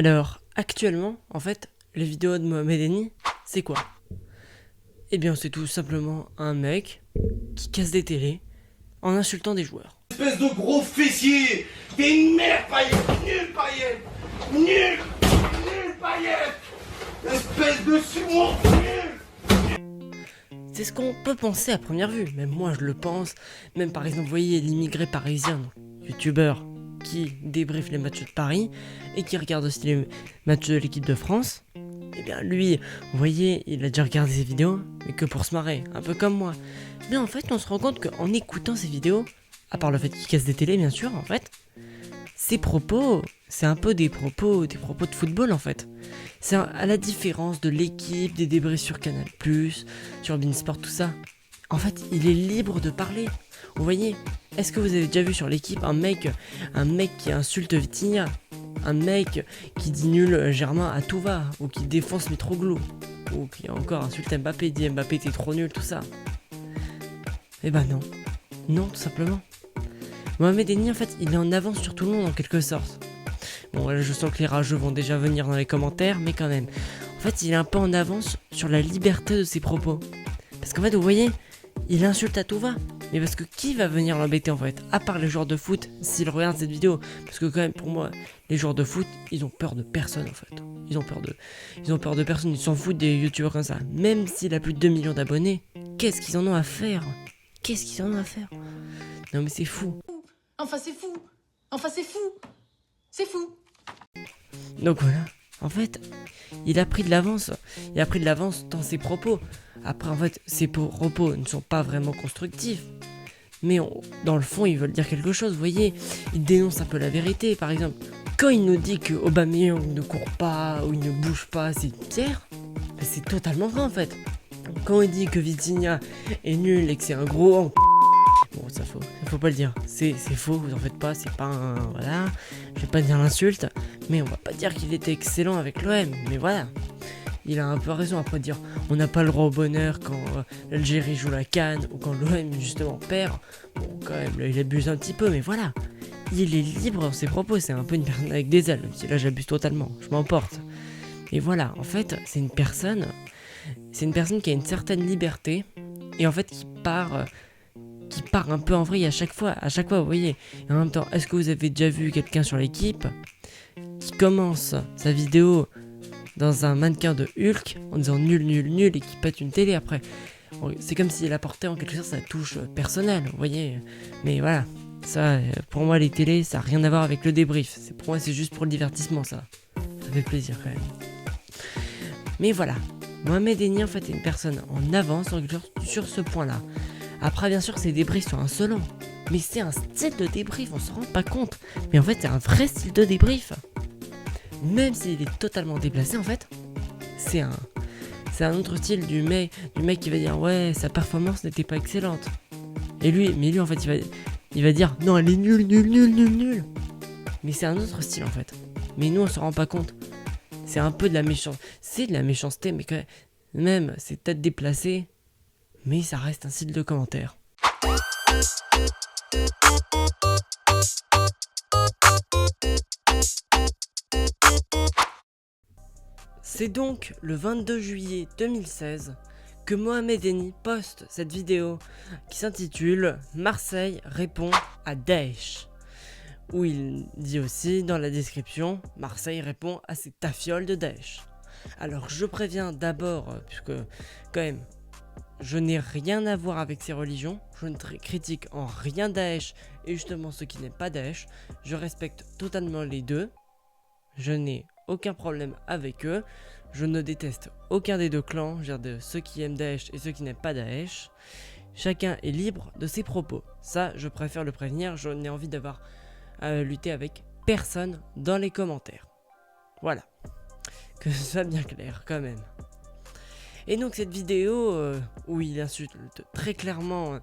Alors, actuellement, en fait, les vidéos de Mohamed Eni, c'est quoi? Eh bien, c'est tout simplement un mec qui casse des télés en insultant des joueurs. Espèce de gros fessier. T'es une merde, paillette. Nul, paillette. Nul. Nul, paillette. Espèce de sumo. Nul. C'est ce qu'on peut penser à première vue, même moi je le pense. Même par exemple, vous voyez l'immigré parisien, youtubeur, qui débriefe les matchs de Paris et qui regarde aussi les matchs de l'équipe de France. Eh bien lui, vous voyez, il a déjà regardé ses vidéos, mais que pour se marrer, un peu comme moi. Mais en fait, on se rend compte qu'en écoutant ces vidéos, à part le fait qu'il casse des télés bien sûr, en fait, ses propos, c'est un peu des propos de football en fait. C'est à la différence de l'équipe, des débris sur Canal+, sur Beansport, tout ça. En fait, il est libre de parler. Vous voyez, est-ce que vous avez déjà vu sur l'équipe un mec qui insulte Vitinha, un mec qui dit nul Germain à tout va, ou qui défonce Mitroglou, ou qui encore insulte Mbappé, dit Mbappé t'es trop nul, tout ça. Eh ben non. Non, tout simplement. Mohamed Eni, en fait, il est en avance sur tout le monde en quelque sorte. Bon, là, je sens que les rageux vont déjà venir dans les commentaires, mais quand même. En fait, il est un peu en avance sur la liberté de ses propos. Parce qu'en fait, vous voyez, il insulte à tout va. Mais parce que qui va venir l'embêter en fait? À part les joueurs de foot, s'ils regardent cette vidéo. Parce que quand même, pour moi, les joueurs de foot, ils ont peur de personne en fait. Ils ont peur de personne, ils s'en foutent des youtubeurs comme ça. Même s'il a plus de 2 millions d'abonnés, qu'est-ce qu'ils en ont à faire? Qu'est-ce qu'ils en ont à faire? Non mais c'est fou. Enfin, c'est fou. Enfin, c'est fou. C'est fou. Donc voilà, en fait, il a pris de l'avance. Il a pris de l'avance dans ses propos. Après, en fait, ses propos ne sont pas vraiment constructifs. Mais dans le fond, ils veulent dire quelque chose, vous voyez. Il dénonce un peu la vérité, par exemple. Quand il nous dit que Aubameyang ne court pas ou il ne bouge pas, c'est une pierre, ben, c'est totalement vrai en fait. Quand il dit que Vitinha est nul et que c'est un gros... Bon, ça faut pas le dire. C'est faux, vous en faites pas, c'est pas un... Voilà, je vais pas dire l'insulte, mais on va pas dire qu'il était excellent avec l'OM, mais voilà. Il a un peu raison après dire on n'a pas le droit au bonheur quand l'Algérie joue la CAN ou quand l'OM justement perd. Bon, quand même, là, il abuse un petit peu, mais voilà. Il est libre dans ses propos, c'est un peu une personne avec des ailes, même si là j'abuse totalement, je m'emporte. Et voilà, en fait, c'est une personne qui a une certaine liberté et en fait qui part un peu en vrille à chaque fois, vous voyez. Et en même temps, est-ce que vous avez déjà vu quelqu'un sur l'équipe qui commence sa vidéo dans un mannequin de Hulk en disant nul nul nul et qui pète une télé après? C'est comme s'il apportait en quelque sorte sa touche personnelle, vous voyez. Mais voilà, ça, pour moi les télés, ça n'a rien à voir avec le débrief. Pour moi c'est juste pour le divertissement ça. Ça fait plaisir quand même. Mais voilà, Mohamed Eni en fait est une personne en avance en quelque sorte sur ce point-là. Après, bien sûr, ces débriefs sont insolents. Mais c'est un style de débrief, on se rend pas compte. Mais en fait, c'est un vrai style de débrief. Même s'il est totalement déplacé, en fait, c'est un autre style du mec qui va dire ouais, sa performance n'était pas excellente. Mais lui, en fait, il va dire non, elle est nulle, nulle, nulle, nulle, nulle. Mais c'est un autre style, en fait. Mais nous, on se rend pas compte. C'est un peu de la méchanceté. C'est de la méchanceté, mais quand même, c'est peut-être déplacé. Mais ça reste un style de commentaire. C'est donc le 22 juillet 2016 que Mohamed Eni poste cette vidéo qui s'intitule « Marseille répond à Daesh » où il dit aussi dans la description « Marseille répond à ces tafioles de Daesh ». Alors je préviens d'abord, puisque quand même, je n'ai rien à voir avec ces religions, je ne critique en rien Daesh et justement ceux qui n'aiment pas Daesh, je respecte totalement les deux, je n'ai aucun problème avec eux, je ne déteste aucun des deux clans, je veux dire de ceux qui aiment Daesh et ceux qui n'aiment pas Daesh, chacun est libre de ses propos, ça je préfère le prévenir, je n'ai envie d'avoir à lutter avec personne dans les commentaires, voilà, que ce soit bien clair quand même. Et donc cette vidéo où il insulte très clairement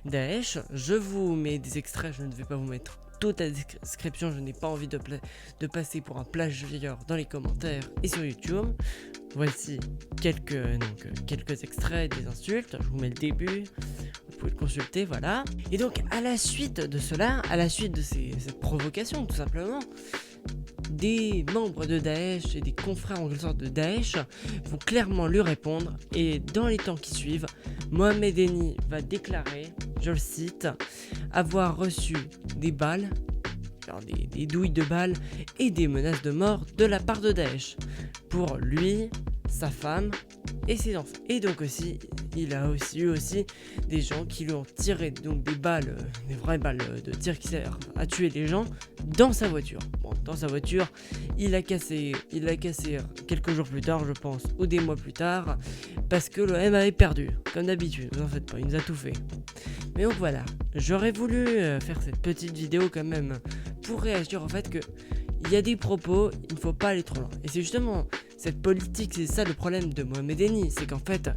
Daesh, je vous mets des extraits, je ne vais pas vous mettre toute la description, je n'ai pas envie de passer pour un plagiaire dans les commentaires et sur YouTube. Voici quelques extraits des insultes, je vous mets le début, vous pouvez le consulter, voilà. Et donc à la suite de cela, à la suite de cette provocation tout simplement, des membres de Daesh et des confrères en quelque sorte de Daesh vont clairement lui répondre, et dans les temps qui suivent, Mohamed Eni va déclarer, je le cite, avoir reçu des balles, genre des douilles de balles et des menaces de mort de la part de Daesh pour lui, sa femme et ses enfants. Et donc aussi, il a aussi eu des gens qui lui ont tiré donc des balles, des vraies balles de tir qui servent à tuer les gens dans sa voiture. Bon, dans sa voiture, il a cassé quelques jours plus tard, je pense, ou des mois plus tard, parce que l'OM avait perdu, comme d'habitude, vous en faites pas, il nous a tout fait. Mais donc voilà, j'aurais voulu faire cette petite vidéo quand même pour réagir au fait que il y a des propos, il ne faut pas aller trop loin. Et c'est justement cette politique, c'est ça le problème de Mohamed Eni, c'est qu'en fait,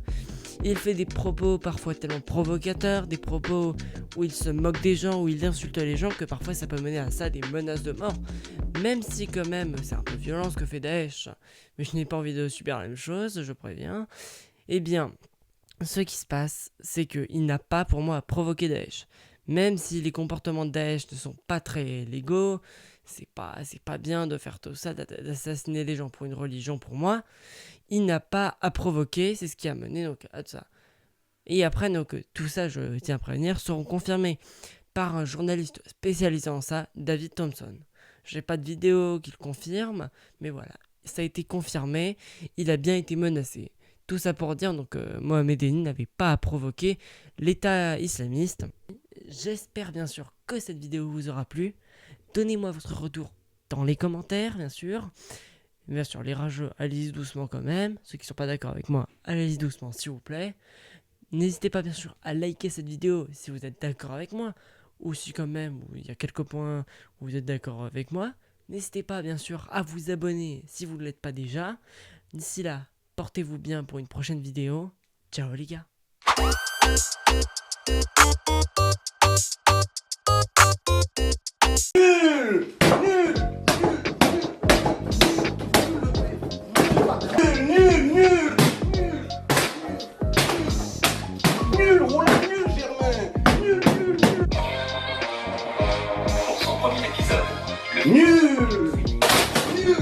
il fait des propos parfois tellement provocateurs, des propos où il se moque des gens, où il insulte les gens, que parfois ça peut mener à ça, des menaces de mort. Même si quand même, c'est un peu violent ce que fait Daesh, mais je n'ai pas envie de subir la même chose, je préviens. Eh bien, ce qui se passe, c'est qu'il n'a pas pour moi à provoquer Daesh. Même si les comportements de Daesh ne sont pas très légaux, c'est pas bien de faire tout ça, d'assassiner les gens pour une religion pour moi, il n'a pas à provoquer, c'est ce qui a mené donc à ça. Et après, donc, tout ça, je tiens à prévenir, seront confirmés par un journaliste spécialisé en ça, David Thompson. J'ai pas de vidéo qui le confirme, mais voilà, ça a été confirmé, il a bien été menacé. Tout ça pour dire donc Mohamed Eni n'avait pas à provoquer l'État islamiste. J'espère bien sûr que cette vidéo vous aura plu. Donnez-moi votre retour dans les commentaires, bien sûr. Bien sûr, les rageux, allez-y doucement quand même. Ceux qui ne sont pas d'accord avec moi, allez-y doucement s'il vous plaît. N'hésitez pas bien sûr à liker cette vidéo si vous êtes d'accord avec moi. Ou si quand même il y a quelques points où vous êtes d'accord avec moi. N'hésitez pas bien sûr à vous abonner si vous ne l'êtes pas déjà. D'ici là, portez-vous bien pour une prochaine vidéo. Ciao les gars. Nul, Roland, nul, Germain. Nul. Pour son premier épisode. Nul,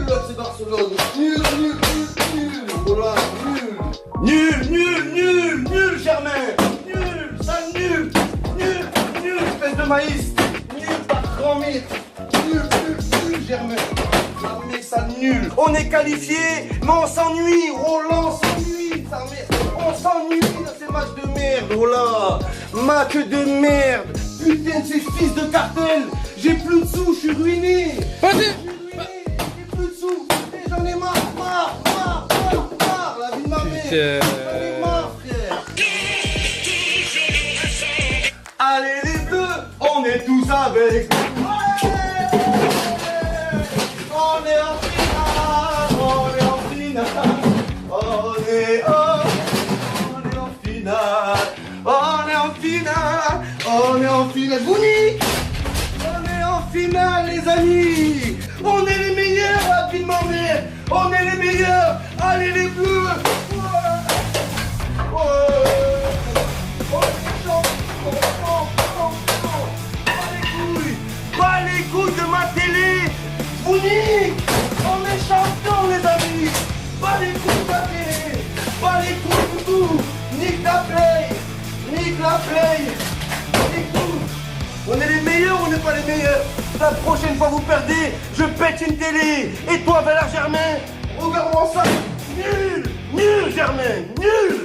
là, c'est Barcelone. Nul, Roland, nul, Germain. Nul, sale nul, espèce de maïs. Nul, par grand mythe. Nul, Germain. Jamais sale nul. On est qualifié, mais on s'ennuie. Roland s'ennuie, sa mère. On s'ennuie dans ces matchs de merde, Roland. Match de merde. Putain de ces fils de cartel. J'ai plus de sous, je suis ruiné. J'ai plus de sous. Et j'en ai marre. La vie de ma mère. J'en ai marre, frère. Allez les bleus, on est tous avec. On est en finale. Bounique. On est en finale, les amis. On est les meilleurs, la vie de ma mère. On est les meilleurs. Allez les bleus. Pas les couilles de ma télé. Bounique. On est champions, les amis. Pas les couilles de ma télé. Pas les couilles de tout. Nique la play. On est les meilleurs ou on n'est pas les meilleurs? La prochaine fois vous perdez, je pète une télé. Et toi, Valère Germain, regarde-moi ça. Nul, Germain, nul.